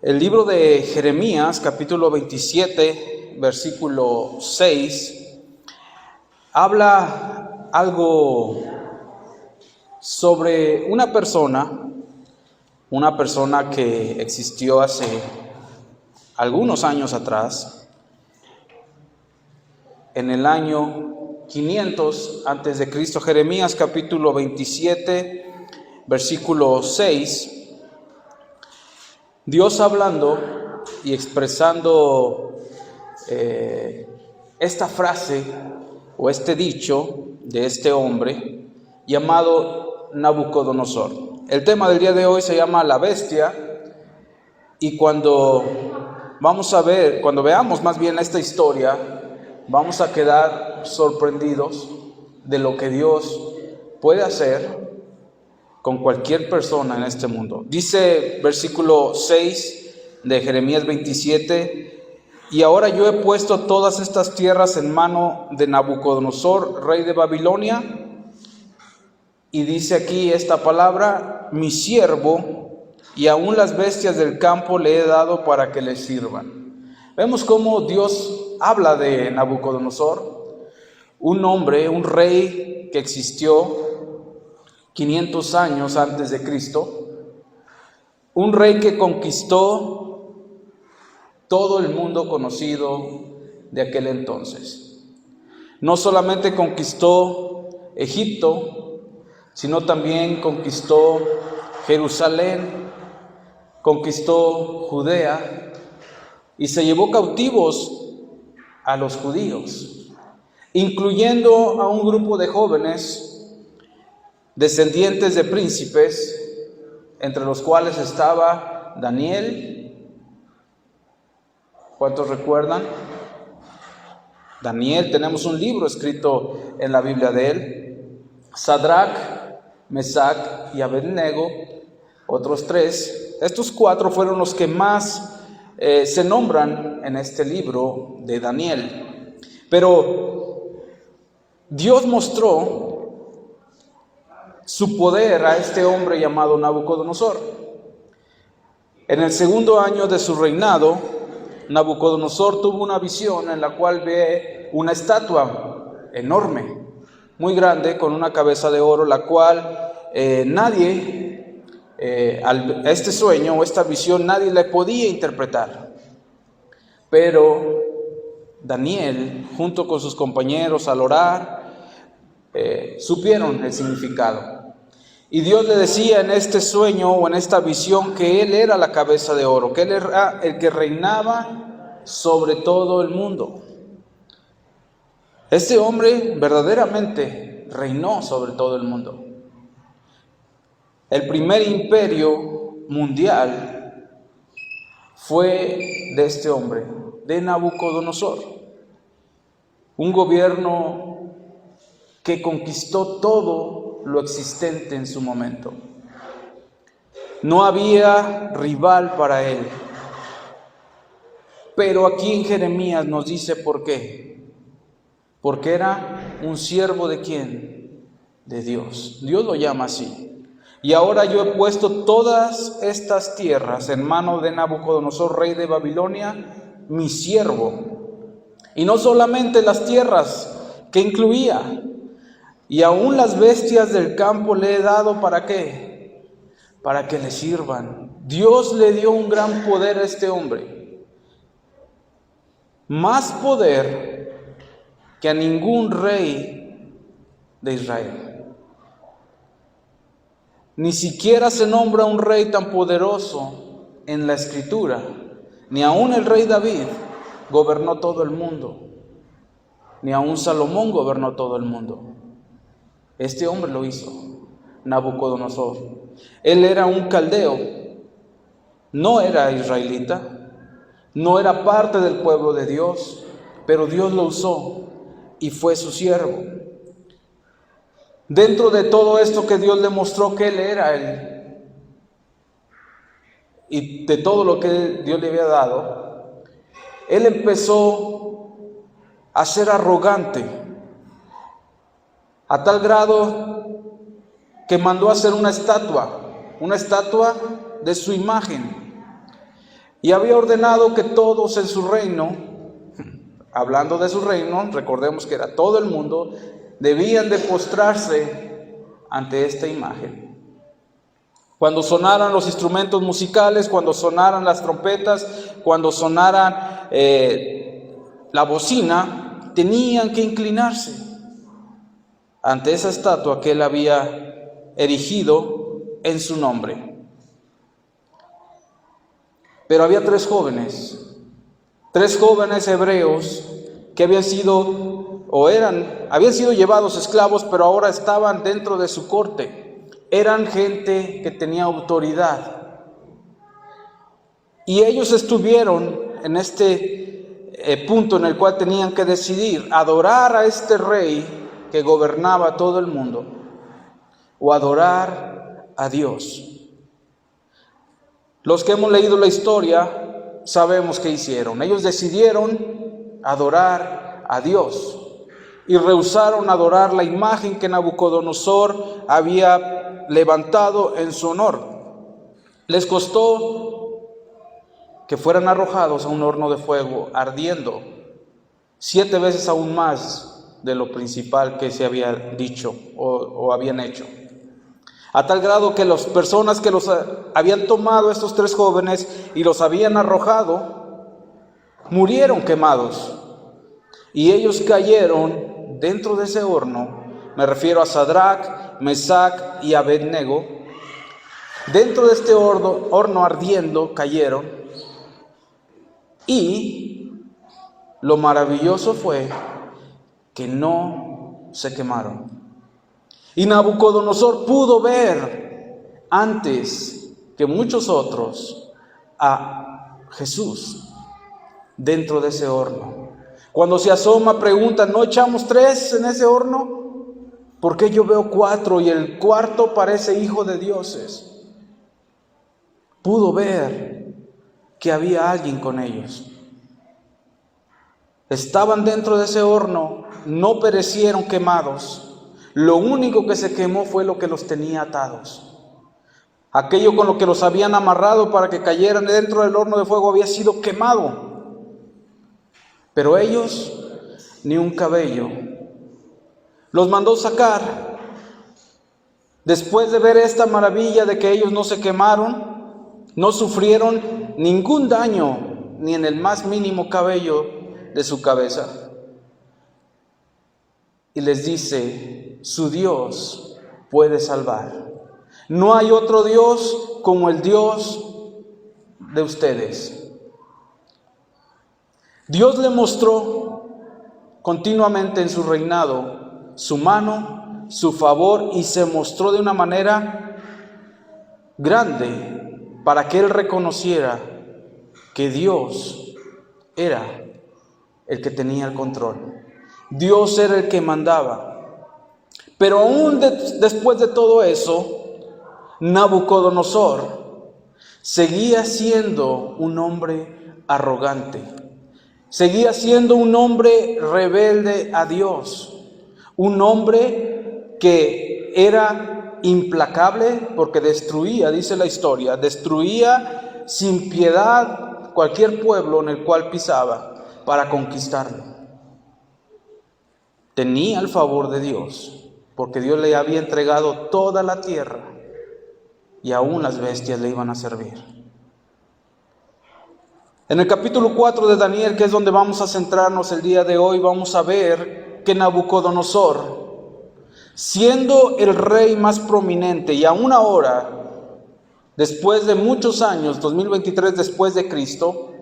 El libro de Jeremías, capítulo 27, versículo 6, habla algo sobre una persona que existió hace algunos años atrás, en el año 500 antes de Cristo. Jeremías, capítulo 27, versículo 6. Dios hablando y expresando esta frase o este dicho de este hombre llamado Nabucodonosor. El tema del día de hoy se llama la bestia, y cuando veamos más bien esta historia, vamos a quedar sorprendidos de lo que Dios puede hacer con cualquier persona en este mundo. Dice versículo 6 de Jeremías 27: y ahora yo he puesto todas estas tierras en mano de Nabucodonosor, rey de Babilonia. Y dice aquí esta palabra: mi siervo, y aún las bestias del campo le he dado para que le sirvan. Vemos cómo Dios habla de Nabucodonosor, un hombre, un rey que existió 500 años antes de Cristo, un rey que conquistó todo el mundo conocido de aquel entonces. No solamente conquistó Egipto, sino también conquistó Jerusalén, conquistó Judea y se llevó cautivos a los judíos, incluyendo a un grupo de jóvenes descendientes de príncipes, entre los cuales estaba Daniel. ¿Cuántos recuerdan? Daniel, tenemos un libro escrito en la Biblia de él. Sadrach, Mesac y Abednego, otros 3. Estos 4 fueron los que más se nombran en este libro de Daniel. Pero Dios mostró su poder a este hombre llamado Nabucodonosor. En el segundo año de su reinado, Nabucodonosor tuvo una visión en la cual ve una estatua enorme, muy grande, con una cabeza de oro, la cual nadie, a este sueño o esta visión, nadie le podía interpretar. Pero Daniel, junto con sus compañeros, al orar, supieron el significado. Y Dios le decía en este sueño o en esta visión que Él era la cabeza de oro, que Él era el que reinaba sobre todo el mundo. Este hombre verdaderamente reinó sobre todo el mundo. El primer imperio mundial fue de este hombre, de Nabucodonosor. Un gobierno que conquistó todo lo existente en su momento. No había rival para él. Pero aquí en Jeremías nos dice por qué. Porque era un siervo ¿de quién? De Dios. Dios lo llama así. Y ahora yo he puesto todas estas tierras en mano de Nabucodonosor, rey de Babilonia, mi siervo. Y no solamente las tierras que incluía, y aún las bestias del campo le he dado, ¿para qué? Para que le sirvan. Dios le dio un gran poder a este hombre. Más poder que a ningún rey de Israel. Ni siquiera se nombra un rey tan poderoso en la Escritura. Ni aún el rey David gobernó todo el mundo. Ni aún Salomón gobernó todo el mundo. Este hombre lo hizo, Nabucodonosor. Él era un caldeo, no era israelita, no era parte del pueblo de Dios, pero Dios lo usó y fue su siervo. Dentro de todo esto que Dios le mostró que Él era Él, y de todo lo que Dios le había dado, Él empezó a ser arrogante, a tal grado que mandó a hacer una estatua de su imagen. y había ordenado que todos en su reino, hablando de su reino, recordemos que era todo el mundo, debían de postrarse ante esta imagen. Cuando sonaran los instrumentos musicales, cuando sonaran las trompetas, cuando sonaran la bocina, tenían que inclinarse ante esa estatua que él había erigido en su nombre. Pero había tres jóvenes hebreos que habían sido llevados esclavos, pero ahora estaban dentro de su corte. Eran gente que tenía autoridad. Y ellos estuvieron en este punto en el cual tenían que decidir: adorar a este rey que gobernaba todo el mundo, o adorar a Dios. Los que hemos leído la historia sabemos qué hicieron. Ellos decidieron adorar a Dios y rehusaron adorar la imagen que Nabucodonosor había levantado en su honor. Les costó que fueran arrojados a un horno de fuego ardiendo 7 veces aún más de lo principal que se había dicho o habían hecho. A tal grado que las personas que los habían tomado, estos tres jóvenes, y los habían arrojado, murieron quemados. Y ellos cayeron dentro de ese horno. Me refiero a Sadrach, Mesac y Abednego. Dentro de este horno ardiendo cayeron. Y lo maravilloso fue que no se quemaron. Y Nabucodonosor pudo ver antes que muchos otros a Jesús dentro de ese horno. Cuando se asoma pregunta: ¿no echamos 3 en ese horno? ¿Por qué yo veo 4 y el cuarto parece hijo de dioses? Pudo ver que había alguien con ellos. Estaban dentro de ese horno, no perecieron quemados. Lo único que se quemó fue lo que los tenía atados. Aquello con lo que los habían amarrado para que cayeran dentro del horno de fuego había sido quemado. Pero ellos, ni un cabello. Los mandó sacar. Después de ver esta maravilla de que ellos no se quemaron, no sufrieron ningún daño, ni en el más mínimo cabello de su cabeza. Y les dice: su Dios puede salvar. No hay otro Dios como el Dios de ustedes. Dios le mostró continuamente en su reinado su mano, su favor, y se mostró de una manera grande para que él reconociera que Dios era el que tenía el control. Dios era el que mandaba. Pero aún después de todo eso, Nabucodonosor seguía siendo un hombre arrogante. Seguía siendo un hombre rebelde a Dios. Un hombre que era implacable porque destruía, dice la historia, destruía sin piedad cualquier pueblo en el cual pisaba para conquistarlo. Tenía el favor de Dios, porque Dios le había entregado toda la tierra y aún las bestias le iban a servir. En el capítulo 4 de Daniel, que es donde vamos a centrarnos el día de hoy, vamos a ver que Nabucodonosor, siendo el rey más prominente y aún ahora, después de muchos años, 2023 después de Cristo,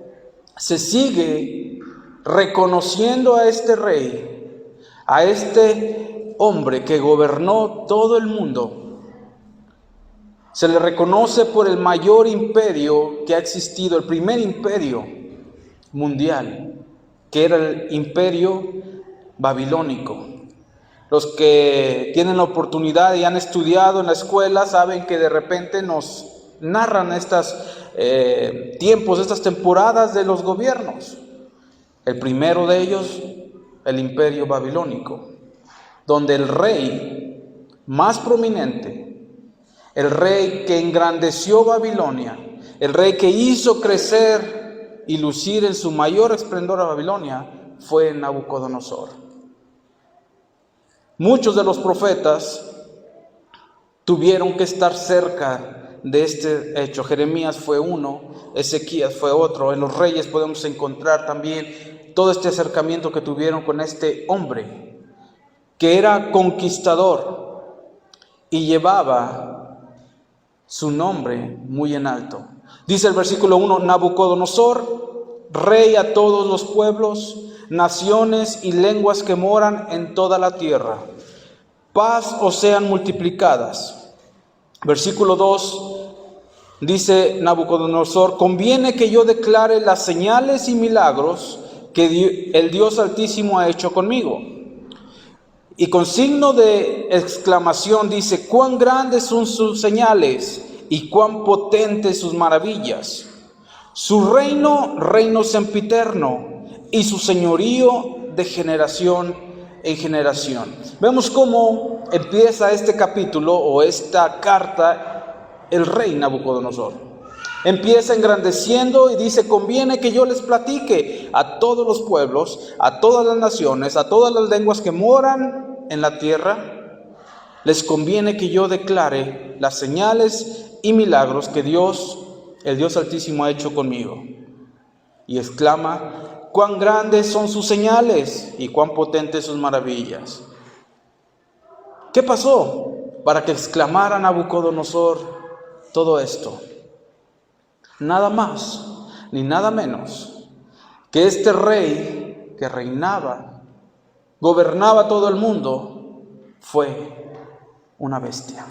se sigue reconociendo a este rey, a este hombre que gobernó todo el mundo. Se le reconoce por el mayor imperio que ha existido, el primer imperio mundial, que era el imperio babilónico. Los que tienen la oportunidad y han estudiado en la escuela saben que de repente nos narran estos tiempos, estas temporadas de los gobiernos. El primero de ellos, el imperio babilónico, donde el rey más prominente, el rey que engrandeció Babilonia, el rey que hizo crecer y lucir en su mayor esplendor a Babilonia fue Nabucodonosor. Muchos de los profetas tuvieron que estar cerca de este hecho. Jeremías fue uno, Ezequías fue otro. En los reyes podemos encontrar también todo este acercamiento que tuvieron con este hombre, que era conquistador y llevaba su nombre muy en alto. Dice el versículo 1, Nabucodonosor, rey a todos los pueblos, naciones y lenguas que moran en toda la tierra, paz os sean multiplicadas. Versículo 2, dice Nabucodonosor, conviene que yo declare las señales y milagros que el Dios Altísimo ha hecho conmigo. Y con signo de exclamación dice, cuán grandes son sus señales y cuán potentes sus maravillas. Su reino sempiterno, y su señorío de generación en generación. Vemos cómo empieza este capítulo o esta carta el rey Nabucodonosor. Empieza engrandeciendo y dice, conviene que yo les platique a todos los pueblos, a todas las naciones, a todas las lenguas que moran en la tierra, les conviene que yo declare las señales y milagros que Dios, el Dios Altísimo, ha hecho conmigo. Y exclama, cuán grandes son sus señales y cuán potentes sus maravillas. ¿Qué pasó para que exclamara Nabucodonosor todo esto? Nada más ni nada menos que este rey que reinaba, gobernaba todo el mundo, fue una bestia.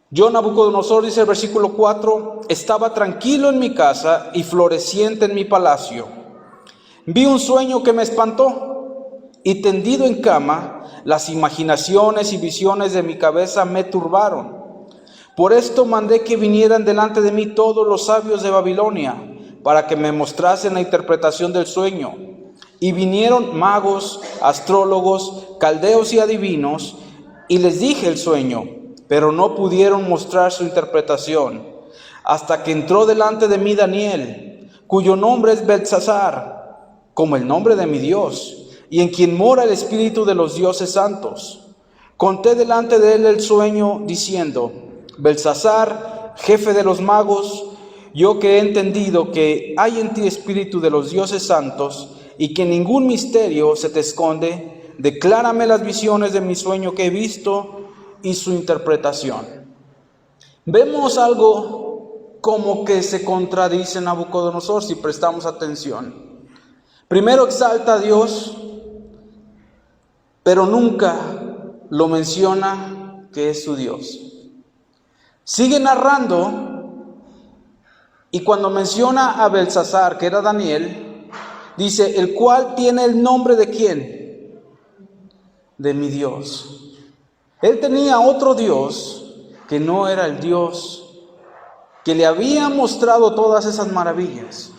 Yo, Nabucodonosor, dice el versículo 4, estaba tranquilo en mi casa y floreciente en mi palacio. Vi un sueño que me espantó y tendido en cama, las imaginaciones y visiones de mi cabeza me turbaron. Por esto mandé que vinieran delante de mí todos los sabios de Babilonia para que me mostrasen la interpretación del sueño. Y vinieron magos, astrólogos, caldeos y adivinos, y les dije el sueño, pero no pudieron mostrar su interpretación, hasta que entró delante de mí Daniel, cuyo nombre es Beltsasar, como el nombre de mi Dios, y en quien mora el espíritu de los dioses santos. Conté delante de él el sueño, diciendo, Beltsasar, jefe de los magos, yo que he entendido que hay en ti espíritu de los dioses santos, y que ningún misterio se te esconde, declárame las visiones de mi sueño que he visto, y su interpretación. Vemos algo como que se contradice Nabucodonosor si prestamos atención. Primero exalta a Dios, pero nunca lo menciona que es su Dios. Sigue narrando y cuando menciona a Beltsasar, que era Daniel, dice, el cual tiene el nombre de ¿quién? De mi Dios. Él tenía otro Dios que no era el Dios que le había mostrado todas esas maravillas.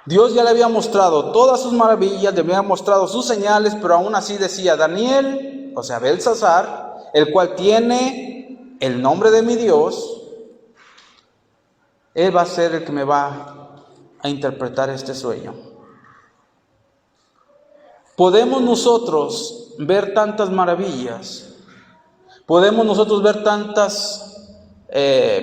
Dios ya le había mostrado todas sus maravillas, le había mostrado sus señales, pero aún así decía Daniel, o sea Beltsasar, el cual tiene el nombre de mi Dios, él va a ser el que me va a interpretar este sueño. Podemos nosotros ver tantas maravillas, podemos nosotros ver tantas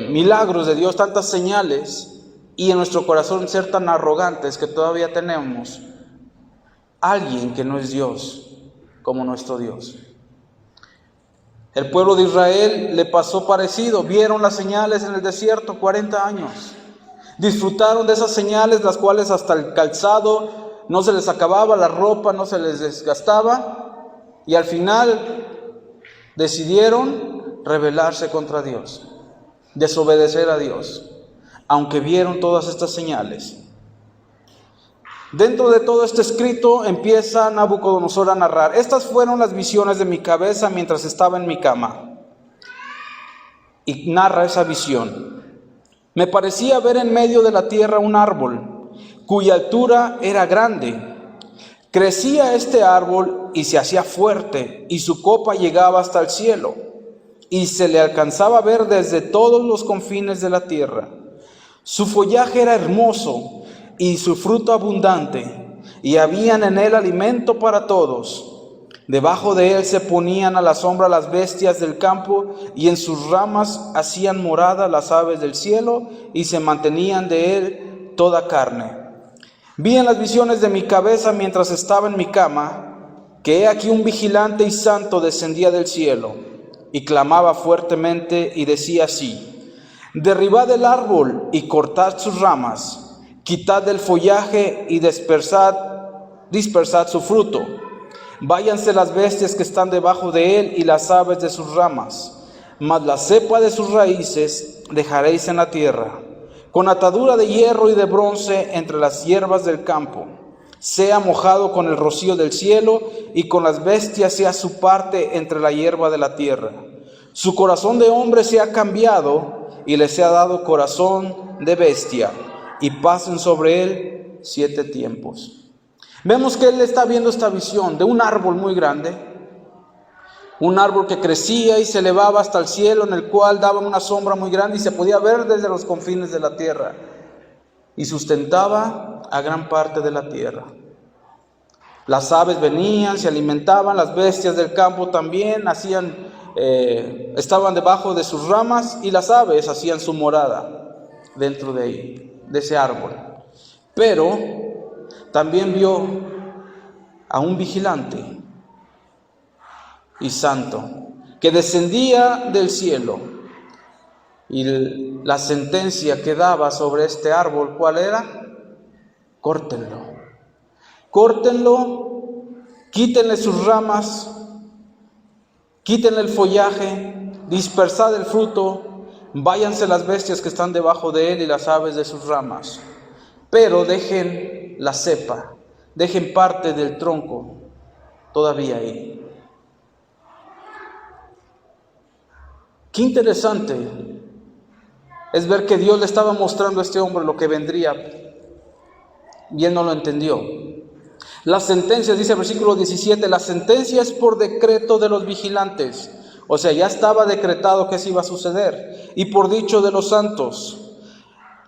milagros de Dios, tantas señales, y en nuestro corazón ser tan arrogantes que todavía tenemos alguien que no es Dios como nuestro Dios. El pueblo de Israel le pasó parecido, vieron las señales en el desierto 40 años, disfrutaron de esas señales, las cuales hasta el calzado no se les acababa, la ropa no se les desgastaba, y al final decidieron rebelarse contra Dios, desobedecer a Dios, aunque vieron todas estas señales. Dentro de todo este escrito empieza Nabucodonosor a narrar, estas fueron las visiones de mi cabeza mientras estaba en mi cama. Y narra esa visión. Me parecía ver en medio de la tierra un árbol, cuya altura era grande. Crecía este árbol y se hacía fuerte, y su copa llegaba hasta el cielo, y se le alcanzaba a ver desde todos los confines de la tierra. Su follaje era hermoso y su fruto abundante, y habían en él alimento para todos. Debajo de él se ponían a la sombra las bestias del campo, y en sus ramas hacían morada las aves del cielo, y se mantenían de él toda carne. Vi en las visiones de mi cabeza mientras estaba en mi cama, que he aquí un vigilante y santo descendía del cielo, y clamaba fuertemente y decía así: derribad el árbol y cortad sus ramas, quitad el follaje y dispersad su fruto. Váyanse las bestias que están debajo de él y las aves de sus ramas, mas la cepa de sus raíces dejaréis en la tierra, con atadura de hierro y de bronce entre las hierbas del campo. Sea mojado con el rocío del cielo, y con las bestias sea su parte entre la hierba de la tierra. Su corazón de hombre se ha cambiado, y les ha dado corazón de bestia, y pasen sobre él 7 tiempos. Vemos que él está viendo esta visión de un árbol muy grande, un árbol que crecía y se elevaba hasta el cielo, en el cual daba una sombra muy grande y se podía ver desde los confines de la tierra, y sustentaba a gran parte de la tierra. Las aves venían, se alimentaban, las bestias del campo también estaban debajo de sus ramas, y las aves hacían su morada dentro de ahí, de ese árbol. Pero también vio a un vigilante y santo que descendía del cielo, y la sentencia que daba sobre este árbol, ¿cuál era? Córtenlo, quítenle sus ramas, quítenle el follaje, dispersad el fruto, váyanse las bestias que están debajo de él y las aves de sus ramas, pero dejen la cepa, dejen parte del tronco todavía ahí. Qué interesante es ver que Dios le estaba mostrando a este hombre lo que vendría, y él no lo entendió. La sentencia, dice el versículo 17, la sentencia es por decreto de los vigilantes. O sea, ya estaba decretado que eso iba a suceder. Y por dicho de los santos,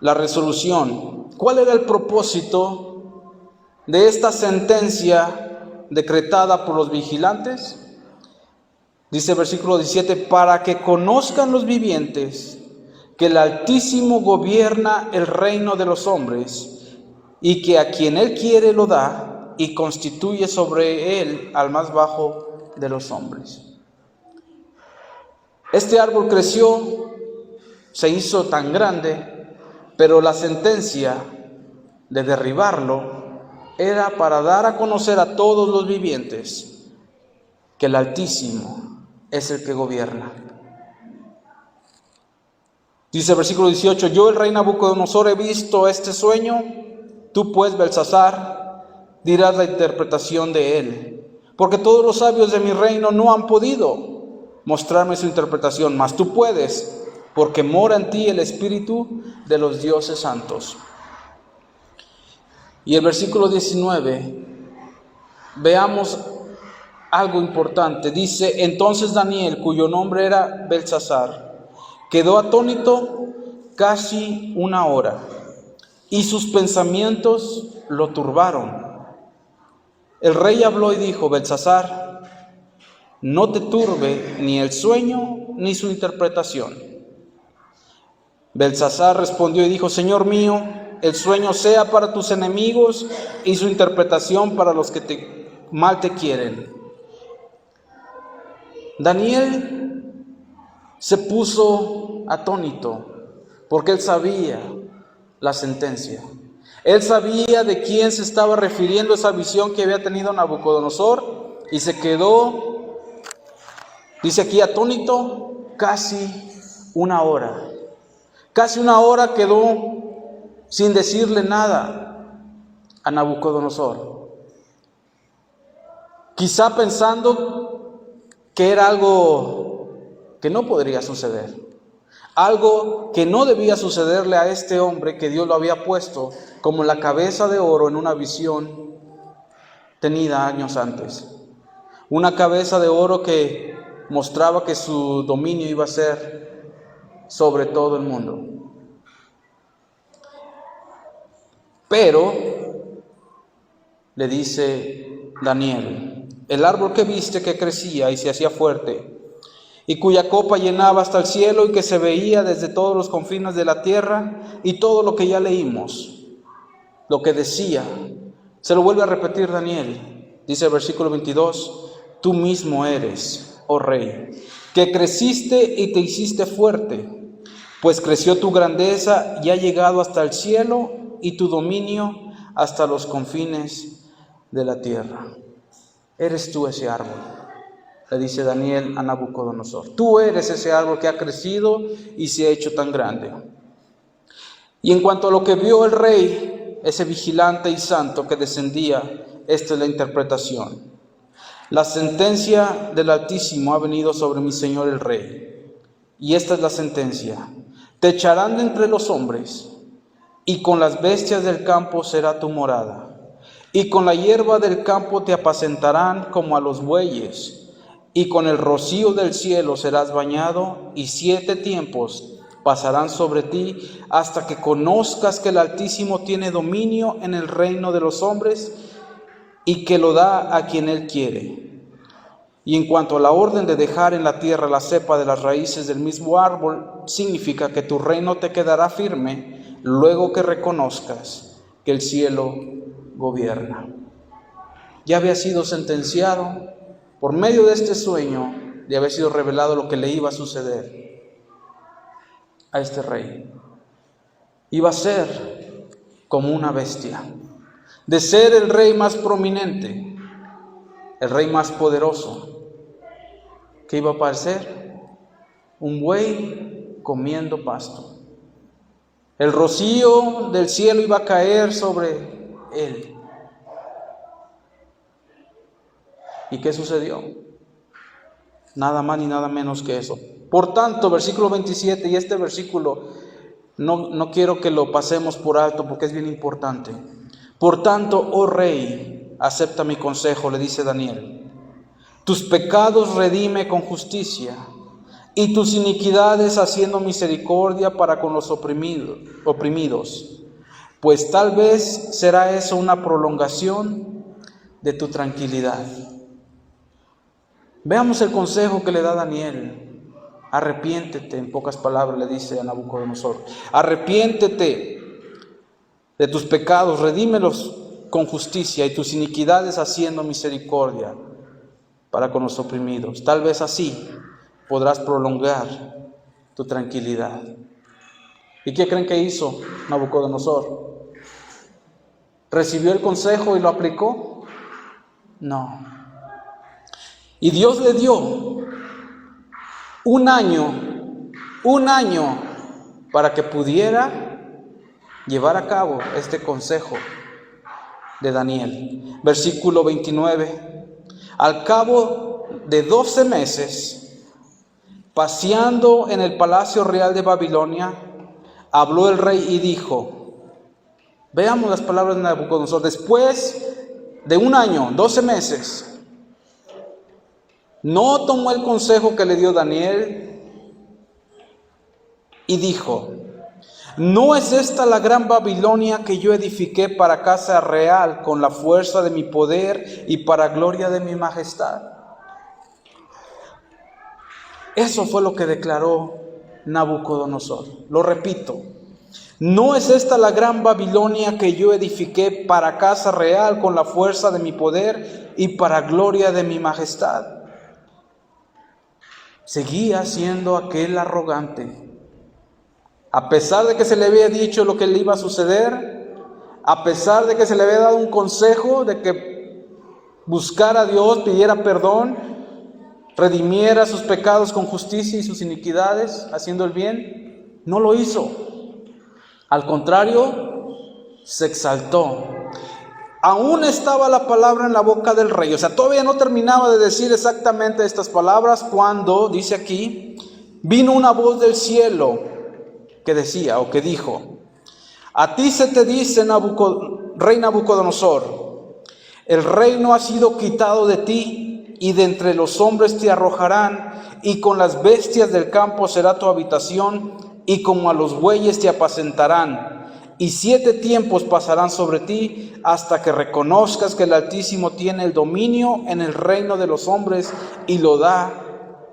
la resolución. ¿Cuál era el propósito de esta sentencia decretada por los vigilantes? Dice el versículo 17, para que conozcan los vivientes que el Altísimo gobierna el reino de los hombres, y que a quien él quiere lo da, y constituye sobre él al más bajo de los hombres. Este árbol creció, se hizo tan grande, pero la sentencia de derribarlo era para dar a conocer a todos los vivientes que el Altísimo es el que gobierna. Dice el versículo 18, yo el rey Nabucodonosor he visto este sueño, tú pues, Belsasar, dirás la interpretación de él, porque todos los sabios de mi reino no han podido mostrarme su interpretación, mas tú puedes, porque mora en ti el espíritu de los dioses santos. Y el versículo 19, veamos algo importante. Dice, entonces Daniel, cuyo nombre era Belsasar, quedó atónito casi 1 hora, y sus pensamientos lo turbaron. El rey habló y dijo, Belsasar, no te turbe ni el sueño ni su interpretación. Belsasar respondió y dijo, Señor mío, el sueño sea para tus enemigos y su interpretación para los que mal te quieren. Daniel se puso atónito porque él sabía la sentencia. Él sabía de quién se estaba refiriendo esa visión que había tenido Nabucodonosor, y se quedó, dice aquí, atónito casi 1 hora. Casi 1 hora quedó sin decirle nada a Nabucodonosor. Quizá pensando que era algo que no podría suceder. Algo que no debía sucederle a este hombre que Dios lo había puesto como la cabeza de oro en una visión tenida años antes. Una cabeza de oro que mostraba que su dominio iba a ser sobre todo el mundo. Pero, le dice Daniel, el árbol que viste que crecía y se hacía fuerte, y cuya copa llenaba hasta el cielo y que se veía desde todos los confines de la tierra, y todo lo que ya leímos, lo que decía, se lo vuelve a repetir Daniel. Dice el versículo 22, tú mismo eres, oh rey, que creciste y te hiciste fuerte, pues creció tu grandeza y ha llegado hasta el cielo y tu dominio hasta los confines de la tierra. Eres tú ese árbol, le dice Daniel a Nabucodonosor. Tú eres ese árbol que ha crecido y se ha hecho tan grande. Y en cuanto a lo que vio el rey, ese vigilante y santo que descendía, esta es la interpretación. La sentencia del Altísimo ha venido sobre mi señor el rey. Y esta es la sentencia. Te echarán de entre los hombres, y con las bestias del campo será tu morada. Y con la hierba del campo te apacentarán como a los bueyes, y con el rocío del cielo serás bañado, y 7 tiempos pasarán sobre ti, hasta que conozcas que el Altísimo tiene dominio en el reino de los hombres, y que lo da a quien Él quiere. Y en cuanto a la orden de dejar en la tierra la cepa de las raíces del mismo árbol, significa que tu reino te quedará firme, luego que reconozcas que el cielo gobierna. Ya había sido sentenciado, por medio de este sueño, le había sido revelado lo que le iba a suceder a este rey. Iba a ser como una bestia. De ser el rey más prominente, el rey más poderoso, ¿qué iba a parecer? Un buey comiendo pasto. El rocío del cielo iba a caer sobre él. ¿Y qué sucedió? Nada más ni nada menos que eso. Por tanto, versículo 27, y este versículo no quiero que lo pasemos por alto porque es bien importante. Por tanto, oh rey, acepta mi consejo, le dice Daniel. Tus pecados redime con justicia, y tus iniquidades haciendo misericordia para con los oprimidos, pues tal vez será eso una prolongación de tu tranquilidad. Veamos el consejo que le da Daniel. Arrepiéntete, en pocas palabras le dice a Nabucodonosor. Arrepiéntete de tus pecados, redímelos con justicia, y tus iniquidades haciendo misericordia para con los oprimidos. Tal vez así podrás prolongar tu tranquilidad. ¿Y qué creen que hizo Nabucodonosor? ¿Recibió el consejo y lo aplicó? No. Y Dios le dio un año para que pudiera llevar a cabo este consejo de Daniel. Versículo 29. Al cabo de 12 meses, paseando en el palacio real de Babilonia, habló el rey y dijo, veamos las palabras de Nabucodonosor, después de un año, 12 meses, no tomó el consejo que le dio Daniel y dijo, ¿no es esta la gran Babilonia que yo edifiqué para casa real con la fuerza de mi poder y para gloria de mi majestad? Eso fue lo que declaró Nabucodonosor. Lo repito, ¿no es esta la gran Babilonia que yo edifiqué para casa real con la fuerza de mi poder y para gloria de mi majestad? Seguía siendo aquel arrogante. A pesar de que se le había dicho lo que le iba a suceder, a pesar de que se le había dado un consejo de que buscara a Dios, pidiera perdón, redimiera sus pecados con justicia y sus iniquidades, haciendo el bien, no lo hizo. Al contrario, se exaltó. Aún estaba la palabra en la boca del rey, o sea, todavía no terminaba de decir exactamente estas palabras cuando, dice aquí, vino una voz del cielo que decía o que dijo, a ti se te dice, rey Nabucodonosor, el reino ha sido quitado de ti y de entre los hombres te arrojarán, y con las bestias del campo será tu habitación, y como a los bueyes te apacentarán, y 7 tiempos pasarán sobre ti hasta que reconozcas que el Altísimo tiene el dominio en el reino de los hombres y lo da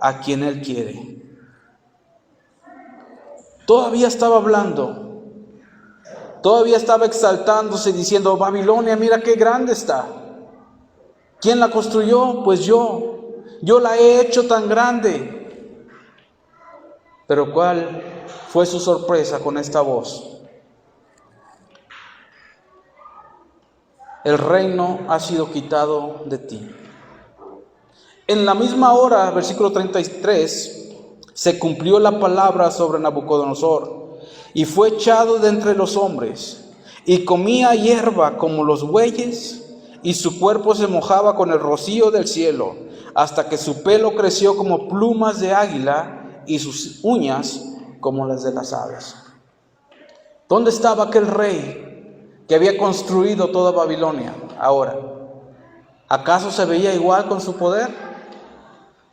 a quien Él quiere. Todavía estaba hablando, todavía estaba exaltándose, diciendo: Babilonia, mira qué grande está. ¿Quién la construyó? Pues yo la he hecho tan grande. Pero ¿cuál fue su sorpresa con esta voz? El reino ha sido quitado de ti. En la misma hora, versículo 33, se cumplió la palabra sobre Nabucodonosor, y fue echado de entre los hombres, y comía hierba como los bueyes, y su cuerpo se mojaba con el rocío del cielo, hasta que su pelo creció como plumas de águila, y sus uñas como las de las aves. ¿Dónde estaba aquel rey que había construido toda Babilonia ahora? ¿Acaso se veía igual con su poder?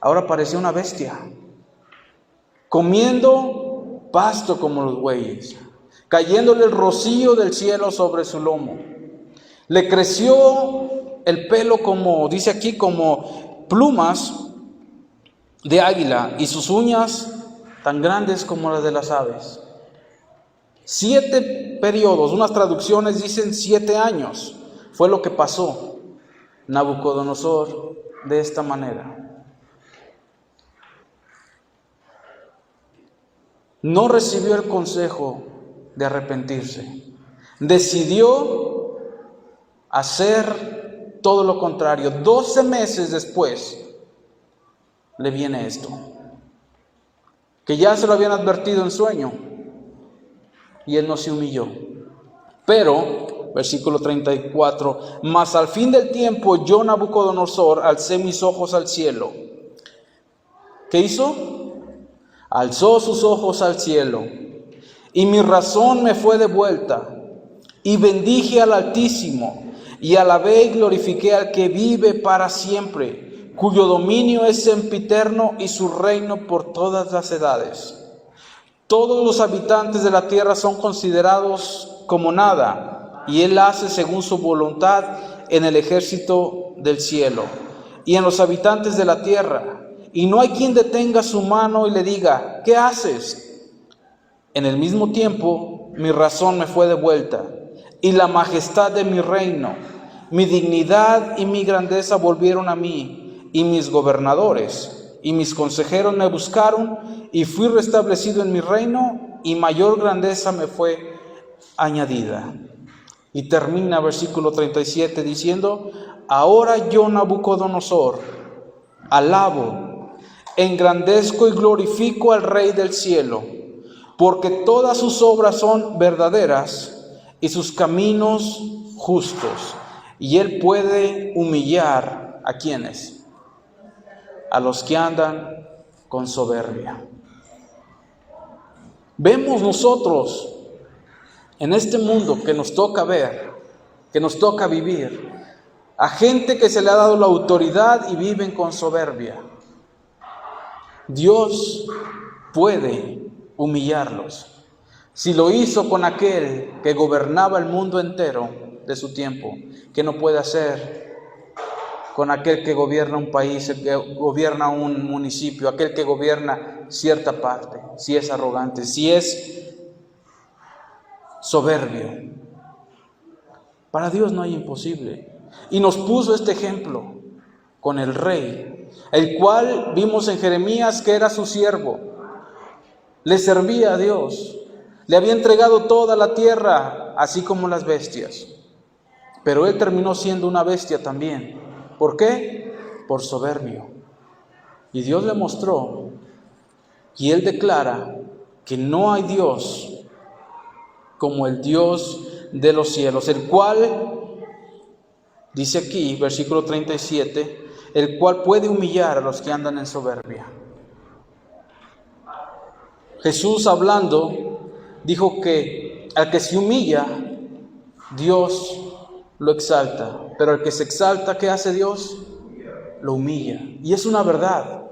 Ahora parecía una bestia, comiendo pasto como los bueyes, cayéndole el rocío del cielo sobre su lomo. Le creció el pelo, como dice aquí, como plumas de águila, y sus uñas tan grandes como las de las aves. 7 periodos, unas traducciones dicen 7 años, fue lo que pasó Nabucodonosor de esta manera. No recibió el consejo de arrepentirse. Decidió hacer todo lo contrario. 12 meses después le viene esto, que ya se lo habían advertido en sueño, y él no se humilló. Pero, versículo 34, mas al fin del tiempo yo, Nabucodonosor, alcé mis ojos al cielo. ¿Qué hizo? Alzó sus ojos al cielo, y mi razón me fue devuelta, y bendije al Altísimo, y alabé y glorifiqué al que vive para siempre, cuyo dominio es sempiterno y su reino por todas las edades. Todos los habitantes de la tierra son considerados como nada, y Él hace según su voluntad en el ejército del cielo y en los habitantes de la tierra. Y no hay quien detenga su mano y le diga: ¿qué haces? En el mismo tiempo mi razón me fue devuelta, y la majestad de mi reino, mi dignidad y mi grandeza volvieron a mí, y mis gobernadores y mis consejeros me buscaron, y fui restablecido en mi reino, y mayor grandeza me fue añadida. Y termina versículo 37 diciendo: ahora yo, Nabucodonosor, alabo, engrandezco y glorifico al Rey del cielo, porque todas sus obras son verdaderas y sus caminos justos, y Él puede humillar ¿a quiénes? A los que andan con soberbia. Vemos nosotros en este mundo que nos toca ver, que nos toca vivir, a gente que se le ha dado la autoridad y viven con soberbia. Dios puede humillarlos. Si lo hizo con aquel que gobernaba el mundo entero de su tiempo, ¿qué no puede hacer con aquel que gobierna un país, el que gobierna un municipio, aquel que gobierna cierta parte? Si es arrogante, si es soberbio. Para Dios no hay imposible. Y nos puso este ejemplo con el rey, el cual vimos en Jeremías que era su siervo, le servía a Dios, le había entregado toda la tierra, así como las bestias. Pero él terminó siendo una bestia también. ¿Por qué? Por soberbio. Y Dios le mostró, y él declara que no hay Dios como el Dios de los cielos, el cual, dice aquí, versículo 37, el cual puede humillar a los que andan en soberbia. Jesús, hablando, dijo que al que se humilla, Dios lo exalta, pero al que se exalta, ¿qué hace Dios? Lo humilla. Y es una verdad.